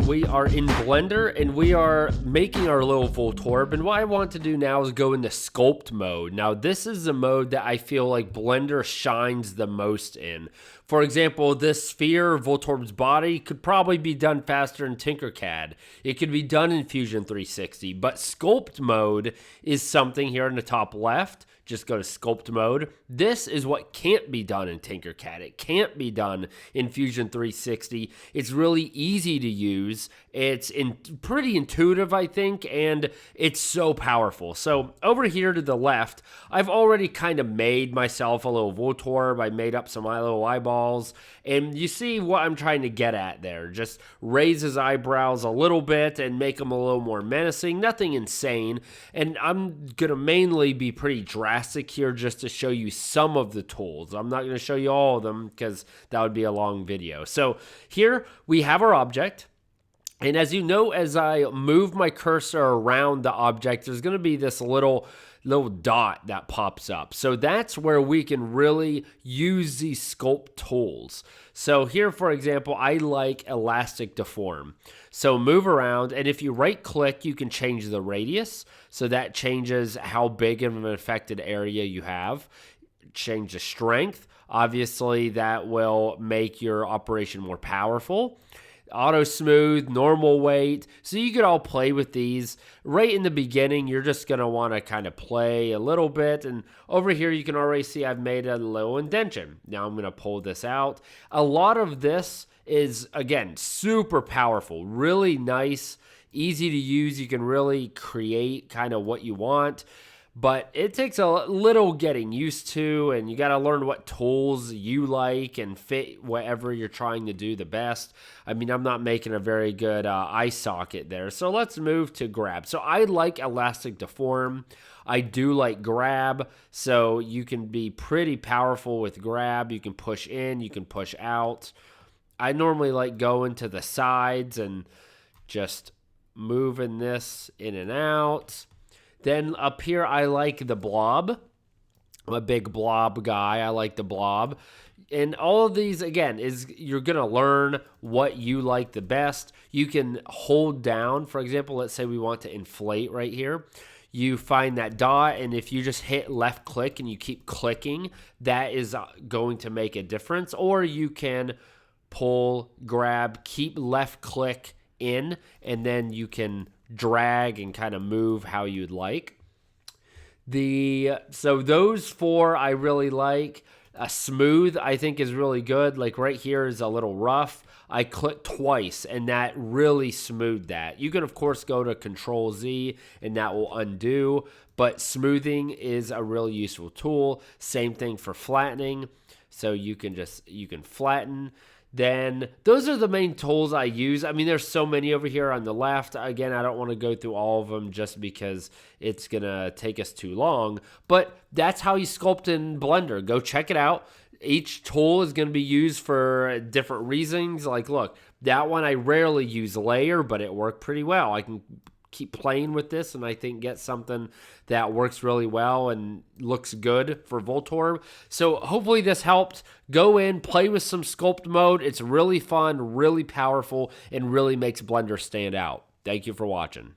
we are in Blender and we are making our little Voltorb, and what I want to do now is go into sculpt mode. Now this is the mode that I feel like Blender shines the most in. For example, this sphere, Voltorb's body, could probably be done faster in Tinkercad. It could be done in Fusion 360, but sculpt mode is something here in the top left. Just go to sculpt mode. This is what can't be done in Tinkercad. It can't be done in Fusion 360. It's really easy to use. It's pretty intuitive, I think, and it's so powerful. So over here to the left, I've already kind of made myself a little Voltorb. I made up some my little eyeballs, and you see what I'm trying to get at there. Just raise his eyebrows a little bit and make them a little more menacing. Nothing insane, and I'm going to mainly be pretty drastic here just to show you some of the tools. I'm not going to show you all of them because that would be a long video. So here we have our object. And as you know, as I move my cursor around the object, there's going to be this little dot that pops up. So that's where we can really use these sculpt tools. So here, for example, I like elastic deform. So move around, and if you right click, you can change the radius. So that changes how big of an affected area you have. Change the strength. Obviously, that will make your operation more powerful. Auto smooth, normal weight. So you could all play with these. Right in the beginning, you're just going to want to kind of play a little bit. And over here, you can already see I've made a little indentation. Now I'm going to pull this out. A lot of this is, again, super powerful. Really nice, easy to use. You can really create kind of what you want. But it takes a little getting used to, and you got to learn what tools you like and fit whatever you're trying to do the best. I mean, I'm not making a very good eye socket there. So let's move to grab. So I like elastic deform. I do like grab. So you can be pretty powerful with grab. You can push in, you can push out. I normally like going to the sides and just moving this in and out. Then up here, I like the blob. I'm a big blob guy. I like the blob. And all of these, again, is you're going to learn what you like the best. You can hold down. For example, let's say we want to inflate right here. You find that dot, and if you just hit left click and you keep clicking, that is going to make a difference. Or you can pull, grab, keep left click in, and then you can drag and kind of move how you'd like. So those four I really like. Smooth I think is really good. Like right here is a little rough. I click twice and that really smoothed that. You can of course go to Control Z and that will undo, but smoothing is a really useful tool. Same thing for flattening. So you can flatten. Then those are the main tools I use. I mean, there's so many over here on the left. Again, I don't want to go through all of them just because it's going to take us too long. But that's how you sculpt in Blender. Go check it out. Each tool is going to be used for different reasons. Like, look, that one I rarely use layer, but it worked pretty well. I can keep playing with this and I think get something that works really well and looks good for Voltorb. So hopefully this helped. Go in, play with some sculpt mode. It's really fun, really powerful, and really makes Blender stand out. Thank you for watching.